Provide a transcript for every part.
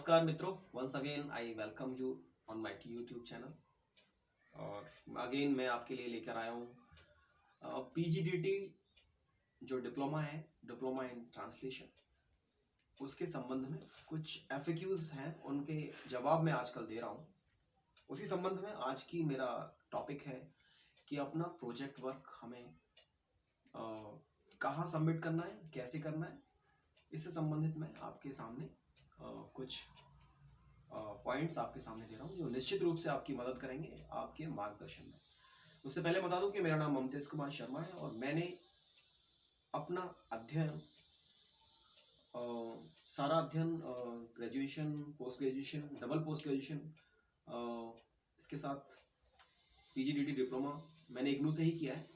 नमस्कार मित्रों, once again I welcome you on my YouTube channel. और अगेन मैं आपके लिए लेकर आया हूँ पीजीडीटी जो डिप्लोमा है, डिप्लोमा इन ट्रांसलेशन, उसके संबंध में कुछ एफएक्यूज हैं, उनके जवाब मैं आजकल दे रहा हूँ। उसी संबंध में आज की मेरा टॉपिक है कि अपना प्रोजेक्ट वर्क हमें कहाँ सबमिट करना है, कैसे करना है। इससे संबंधित मैं आपके सामने कुछ पॉइंट्स आपके सामने दे रहा हूँ जो निश्चित रूप से आपकी मदद करेंगे आपके मार्गदर्शन में। उससे पहले बता दूं कि मेरा नाम ममतेज कुमार शर्मा है और मैंने अपना अध्ययन सारा अध्ययन graduation, post graduation, double post graduation, इसके साथ पीजीडीटी डिप्लोमा मैंने इग्नू से ही किया है।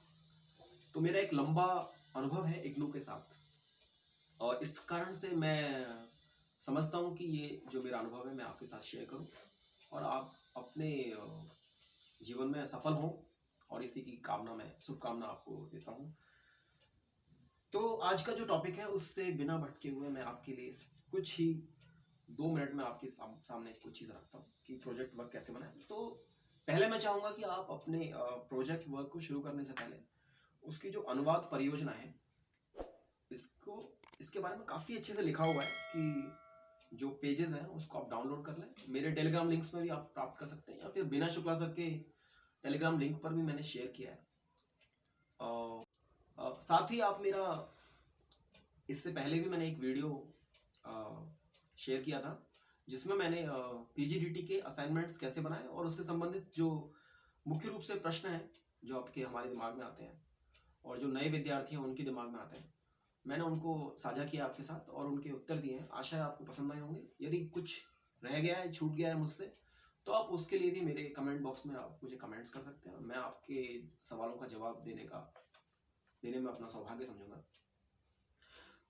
तो मेरा एक लंबा अनुभव है इग्नू के साथ और इस कारण से मैं समझता हूँ कि ये जो मेरा अनुभव है मैं आपके साथ शेयर करूँ और आप अपने जीवन में सफल हों और इसी की कामना में शुभकामना आपको देता हूँ। तो आज का जो टॉपिक है उससे बिना भटके हुए मैं आपके लिए कुछ ही 2 मिनट में आपके सामने कुछ चीज़ रखता हूँ कि प्रोजेक्ट वर्क कैसे बनाए। तो पहले मैं चाहूँगा कि आप अपने प्रोजेक्ट वर्क को शुरू करने से पहले उसकी जो अनुवाद परियोजना है इसके बारे में काफ़ी अच्छे से लिखा हुआ है कि जो पेजेस हैं उसको आप डाउनलोड कर लें। मेरे टेलीग्राम लिंक्स में भी आप प्राप्त कर सकते हैं या फिर बिना शुक्ला सर के टेलीग्राम लिंक पर भी मैंने शेयर किया है। साथ ही आप मेरा इससे पहले भी मैंने एक वीडियो शेयर किया था जिसमें मैंने पीजीडीटी के असाइनमेंट्स कैसे बनाए और उससे संबंधित जो मुख्य रूप से प्रश्न हैं जो आपके हमारे दिमाग में आते हैं और जो नए विद्यार्थी हैं उनके दिमाग में आते हैं, मैंने उनको साझा किया आपके साथ और उनके उत्तर दिए हैं। आशा है आपको पसंद आए होंगे। यदि कुछ रह गया है, छूट गया है मुझसे, तो आप उसके लिए भी मेरे कमेंट बॉक्स में आप मुझे कमेंट्स कर सकते हैं। मैं आपके सवालों का जवाब देने में अपना सौभाग्य समझूंगा।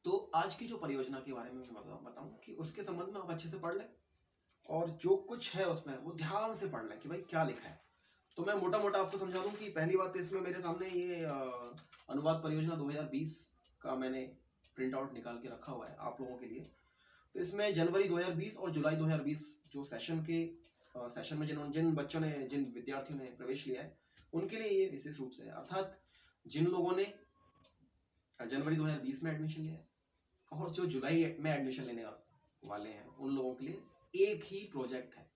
तो आज की जो परियोजना के बारे में मैं बताऊं कि उसके संबंध में आप अच्छे से पढ़ लें और जो कुछ है उसमें वो ध्यान से पढ़ लें कि भाई क्या लिखा है। तो मैं मोटा मोटा आपको समझा दूं कि पहली बात इसमें मेरे सामने ये अनुवाद परियोजना 2020 का मैंने प्रिंट आउट निकाल के रखा हुआ है आप लोगों के लिए। तो इसमें जनवरी 2020 और जुलाई 2020 जो सेशन में जिन बच्चों ने, जिन विद्यार्थियों ने प्रवेश लिया है उनके लिए ये विशेष रूप से, अर्थात जिन लोगों ने जनवरी 2020 में एडमिशन लिया है और जो जुलाई में एडमिशन लेने वाले हैं उन लोगों के लिए एक ही प्रोजेक्ट है।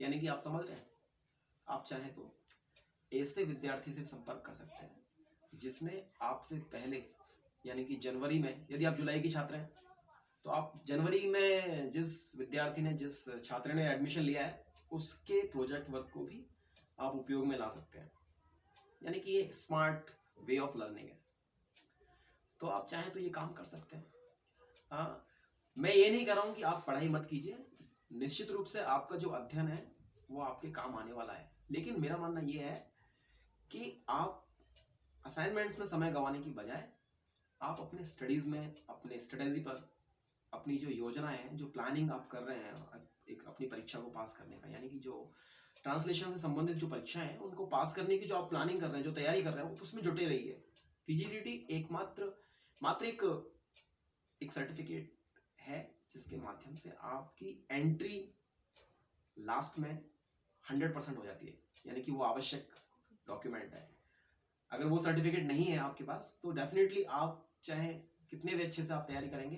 यानी कि आप समझ रहे हैं, आप चाहें तो ऐसे विद्यार्थी से संपर्क कर सकते हैं जिसने आपसे पहले, यानी कि जनवरी में, यदि आप जुलाई की छात्र हैं तो आप जनवरी में जिस विद्यार्थी ने, जिस छात्र ने एडमिशन लिया है उसके प्रोजेक्ट वर्क को भी आप उपयोग में ला सकते हैं। यानी कि ये स्मार्ट वे ऑफ लर्निंग है। तो आप चाहें तो ये काम कर सकते हैं। हाँ, मैं ये नहीं कह रहा हूं कि आप पढ़ाई मत कीजिए, निश्चित रूप से आपका जो अध्ययन है वो आपके काम आने वाला है, लेकिन मेरा मानना ये है कि आप असाइनमेंट्स में समय गंवाने की बजाय आप अपने स्टडीज में, अपने स्ट्रेटेजी पर, अपनी जो योजना है, जो प्लानिंग आप कर रहे हैं एक अपनी परीक्षा को पास करने का, यानी कि जो ट्रांसलेशन से संबंधित जो परीक्षाएं हैं उनको पास करने की जो आप प्लानिंग कर रहे हैं, जो तैयारी कर रहे हैं, उसमें जुटे रहिए। पीजीडीटी एकमात्र एक सर्टिफिकेट है जिसके माध्यम से आपकी एंट्री लास्ट में 100% हो जाती है, यानी कि वो आवश्यक डॉक्यूमेंट है। अगर वो सर्टिफिकेट नहीं है आपके पास तो डेफिनेटली आप चाहे कितने भी अच्छे से आप तैयारी करेंगे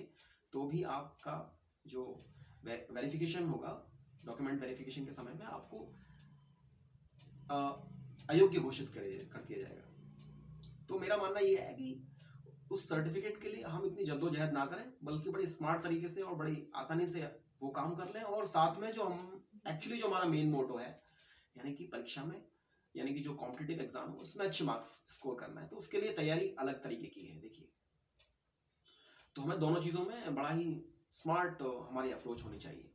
तो भी आपका जो वेरिफिकेशन होगा, डॉक्यूमेंट वेरिफिकेशन के समय में आपको अयोग्य घोषित कर दिया जाएगा। तो मेरा मानना यह है कि उस सर्टिफिकेट के लिए हम इतनी जद्दोजहद ना करें, बल्कि बड़ी स्मार्ट तरीके से और बड़ी आसानी से वो काम कर लें। और साथ में जो हमारा मेन मोटो है, यानी कि परीक्षा में, यानी कि जो कॉम्पिटिटिव एग्जाम है उसमें अच्छे मार्क्स स्कोर करना है, तो उसके लिए तैयारी अलग तरीके की है। देखिए, तो हमें दोनों चीजों में बड़ा ही स्मार्ट हमारी अप्रोच होनी चाहिए।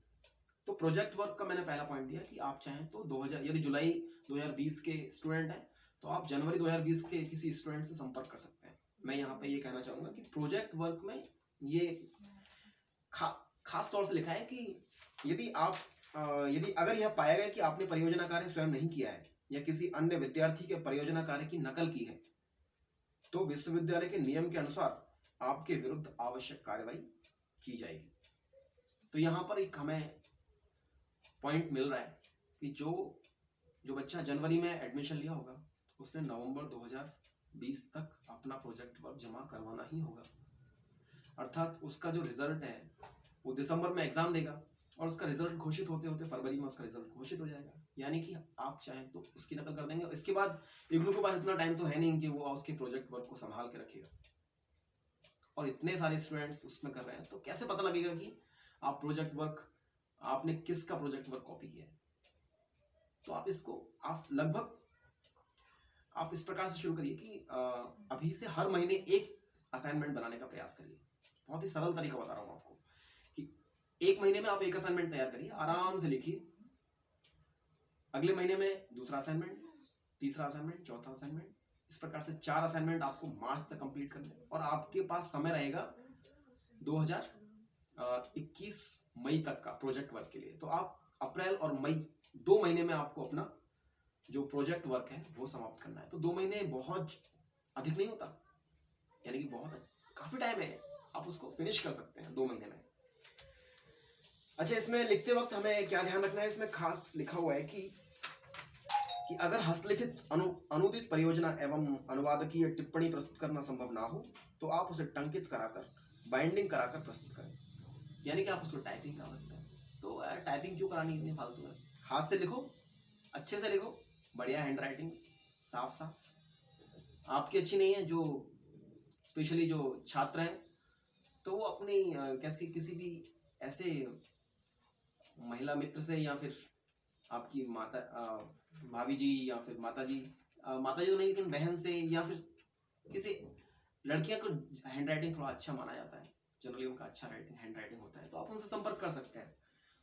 तो प्रोजेक्ट वर्क का मैंने पहला पॉइंट दिया कि आप चाहें तो यदि जुलाई 2020 के स्टूडेंट हैं तो आप जनवरी 2020 के किसी स्टूडेंट से संपर्क कर सकते हैं। मैं यहाँ पे ये कहना चाहूंगा कि प्रोजेक्ट वर्क में ये खास तौर से लिखा है कि यदि अगर यह पाया गया कि आपने परियोजना कार्य स्वयं नहीं किया है या किसी अन्य विद्यार्थी के परियोजना कार्य की नकल की है तो विश्वविद्यालय के नियम के अनुसार आपके विरुद्ध आवश्यक कार्रवाई की जाएगी। तो यहाँ पर एक हमें पॉइंट मिल रहा है कि जो बच्चा जनवरी में एडमिशन लिया होगा उसने नवंबर 2020 तक अपना प्रोजेक्ट वर्क जमा करवाना ही होगा। अर्थात उसका जो रिजल्ट है वो दिसंबर में एग्जाम देगा और उसका रिजल्ट घोषित होते होते फरवरी में उसका रिजल्ट घोषित हो जाएगा। यानी कि आप चाहें तो उसकी नकल कर देंगे। इसके बाद इग्नू के पास इतना टाइम तो है नहीं कि वो उसके प्रोजेक्ट वर्क को संभाल के रखेगा, और इतने सारे स्टूडेंट्स उसमें कर रहे हैं तो कैसे पता लगेगा कि आप प्रोजेक्ट वर्क आपने किसका प्रोजेक्ट वर्क कॉपी किया है। तो आप इसको लगभग आप इस प्रकार से शुरू करिए कि अभी से हर महीने एक असाइनमेंट बनाने का प्रयास करिए। बहुत ही सरल तरीका बता रहा हूं आपको कि एक महीने में आप एक असाइनमेंट तैयार करिए, आराम से लिखिए, अगले महीने में दूसरा असाइनमेंट, तीसरा असाइनमेंट, चौथा असाइनमेंट, इस प्रकार से 4 असाइनमेंट आपको मार्च तक कंप्लीट करने हैं और आपके पास समय रहेगा 2021 मई तक का प्रोजेक्ट वर्क के लिए। तो आप अप्रैल और मई 2 महीने में आपको अपना जो प्रोजेक्ट वर्क है वो समाप्त करना है। तो 2 महीने बहुत अधिक नहीं होता, यानी कि बहुत काफी टाइम है, आप उसको फिनिश कर सकते हैं 2 महीने में। अच्छा, इसमें लिखते वक्त हमें क्या ध्यान रखना है, इसमें खास लिखा हुआ है कि अगर हस्तलिखित अनुदित परियोजना एवं अनुवादकीय टिप्पणी प्रस्तुत करना संभव ना हो तो आप उसे टंकित कराकर बाइंडिंग कराकर प्रस्तुत करें। यानी कि आप उसको टाइपिंग करा सकते हैं। तो यार टाइपिंग क्यों करानी इतनी फालतू है, हाथ से लिखो, अच्छे से लिखो, बढ़िया हैंड राइटिंग, साफ साफ। आपकी अच्छी नहीं है, जो स्पेशली जो छात्र हैं तो वो अपनी कैसी किसी भी ऐसे महिला मित्र से या फिर आपकी माता भाभी जी या फिर माता जी तो नहीं लेकिन बहन से या फिर किसी लड़कियां को हैंड राइटिंग थोड़ा अच्छा माना जाता है, जनरली उनका अच्छा हैंड राइटिंग होता है, तो आप उनसे संपर्क कर सकते हैं,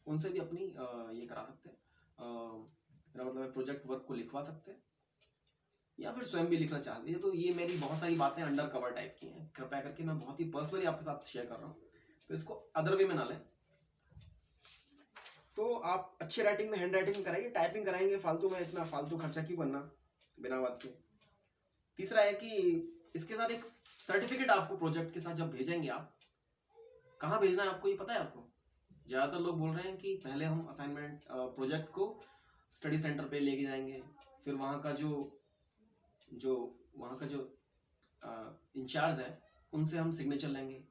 उनसे भी अपनी ये करा सकते हैं, मेरा मतलब प्रोजेक्ट वर्क को लिखवा सकते हैं या फिर स्वयं भी लिखना चाहते हैं। तो ये मेरी बहुत सारी बातें अंडर कवर टाइप की हैं, कृपया करके मैं बहुत ही पर्सनली आपके साथ शेयर कर रहा हूँ, तो इसको अदर वे में ना लें। तो आप अच्छे राइटिंग में हैंड राइटिंग कराइए, टाइपिंग कराएंगे फालतू में, इतना फालतू खर्चा क्यों करना बिना बात के। तीसरा है कि इसके साथ एक सर्टिफिकेट आपको प्रोजेक्ट के साथ जब भेजेंगे, आप कहाँ भेजना है आपको ये पता है आपको? ज्यादातर लोग बोल रहे हैं कि पहले हम असाइनमेंट प्रोजेक्ट को स्टडी सेंटर पे लेके जाएंगे, फिर वहाँ का जो इंचार्ज है उनसे हम सिग्नेचर लेंगे,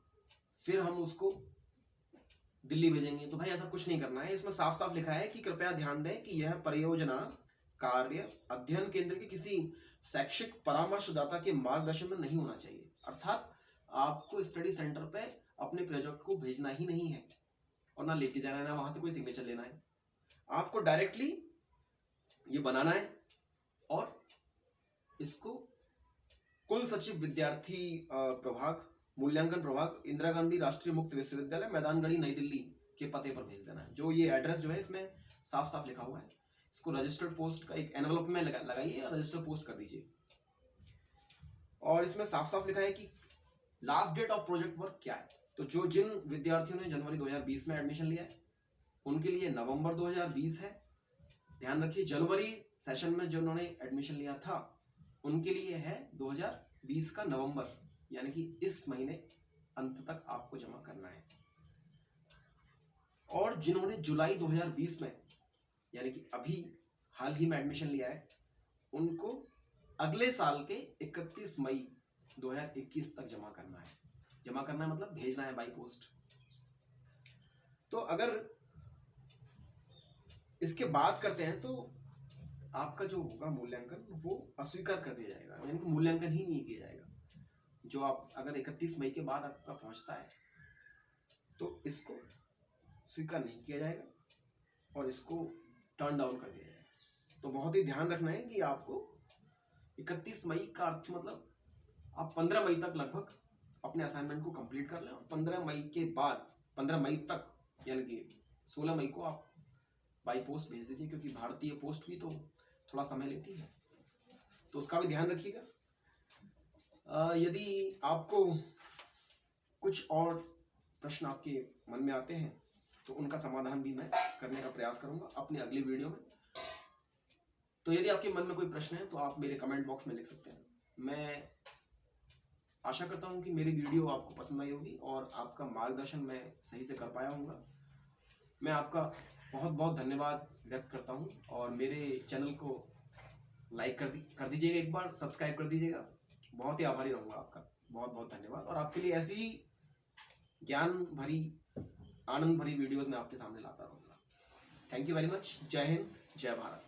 फिर हम उसको दिल्ली भेजेंगे। तो भाई ऐसा कुछ नहीं करना है। इसमें साफ साफ लिखा है कि कृपया ध्यान दें कि यह परियोजना कार्य अध्ययन केंद्र के किसी शैक्षिक परामर्शदाता के मार्गदर्शन में नहीं होना चाहिए। अर्थात आपको स्टडी सेंटर पे अपने प्रोजेक्ट को भेजना ही नहीं है और ना लेके जाना है, ना वहां से कोई सिग्नेचर लेना है। आपको डायरेक्टली ये बनाना है और इसको कुल सचिव विद्यार्थी प्रभाग मूल्यांकन प्रभाग इंदिरा गांधी राष्ट्रीय मुक्त विश्वविद्यालय मैदानगढ़ी नई दिल्ली के पते पर भेज देना है। जो ये एड्रेस जो है इसमें साफ साफ लिखा हुआ है। इसको रजिस्टर्ड पोस्ट का एक एनवलप में लगाइए और रजिस्टर्ड पोस्ट कर दीजिए। और इसमें साफ साफ लिखा है कि last date of project work क्या है। तो जिन विद्यार्थियों ने जनवरी 2020 में एडमिशन लिया है उनके लिए नवंबर 2020 है। ध्यान रखिए, जनवरी सेशन में जिन्होंने एडमिशन लिया था उनके लिए है 2020 का नवंबर, यानी कि इस महीने अंत तक आपको जमा करना है। और जिन्होंने जुलाई 2020 में यानी कि अभी हाल ही में एडमिशन लिया है उनको अगले साल के 31 मई 2021 तक जमा करना है। जमा करना है मतलब भेजना है बाई पोस्ट। तो अगर इसके बाद करते हैं तो आपका जो होगा मूल्यांकन वो अस्वीकार कर दिया जाएगा, यानी कि मूल्यांकन ही नहीं किया जाएगा। जो आप अगर 31 मई के बाद आपका पहुंचता है तो इसको स्वीकार नहीं किया जाएगा और इसको टर्न डाउन कर दिया जाएगा। तो बहुत ही ध्यान रखना है कि आपको 31 मई का अर्थ मतलब आप 15 मई तक लगभग अपने असाइनमेंट को कंप्लीट कर लें और 15 मई के बाद 15 मई तक यानी कि 16 मई को आप बाई पोस्ट भेज दीजिए, क्योंकि भारतीय पोस्ट भी तो थोड़ा समय लेती है, तो उसका भी ध्यान रखिएगा। यदि आपको कुछ और प्रश्न आपके मन में आते हैं तो उनका समाधान भी मैं करने का प्रयास करूंगा अपनी अगली वीडियो में। तो यदि आपके मन में कोई प्रश्न है तो आप मेरे कमेंट बॉक्स में लिख सकते हैं। मैं आशा करता हूं कि मेरी वीडियो आपको पसंद आई होगी और आपका मार्गदर्शन मैं सही से कर पाया हूँगा। मैं आपका बहुत बहुत धन्यवाद व्यक्त करता हूँ और मेरे चैनल को लाइक कर दीजिएगा, एक बार सब्सक्राइब कर दीजिएगा। बहुत ही आभारी रहूँगा आपका। बहुत बहुत धन्यवाद। और आपके लिए ऐसी ही ज्ञान भरी, आनंद भरी वीडियोस मैं आपके सामने लाता रहूँगा। Thank you very much. जय हिंद, जय भारत।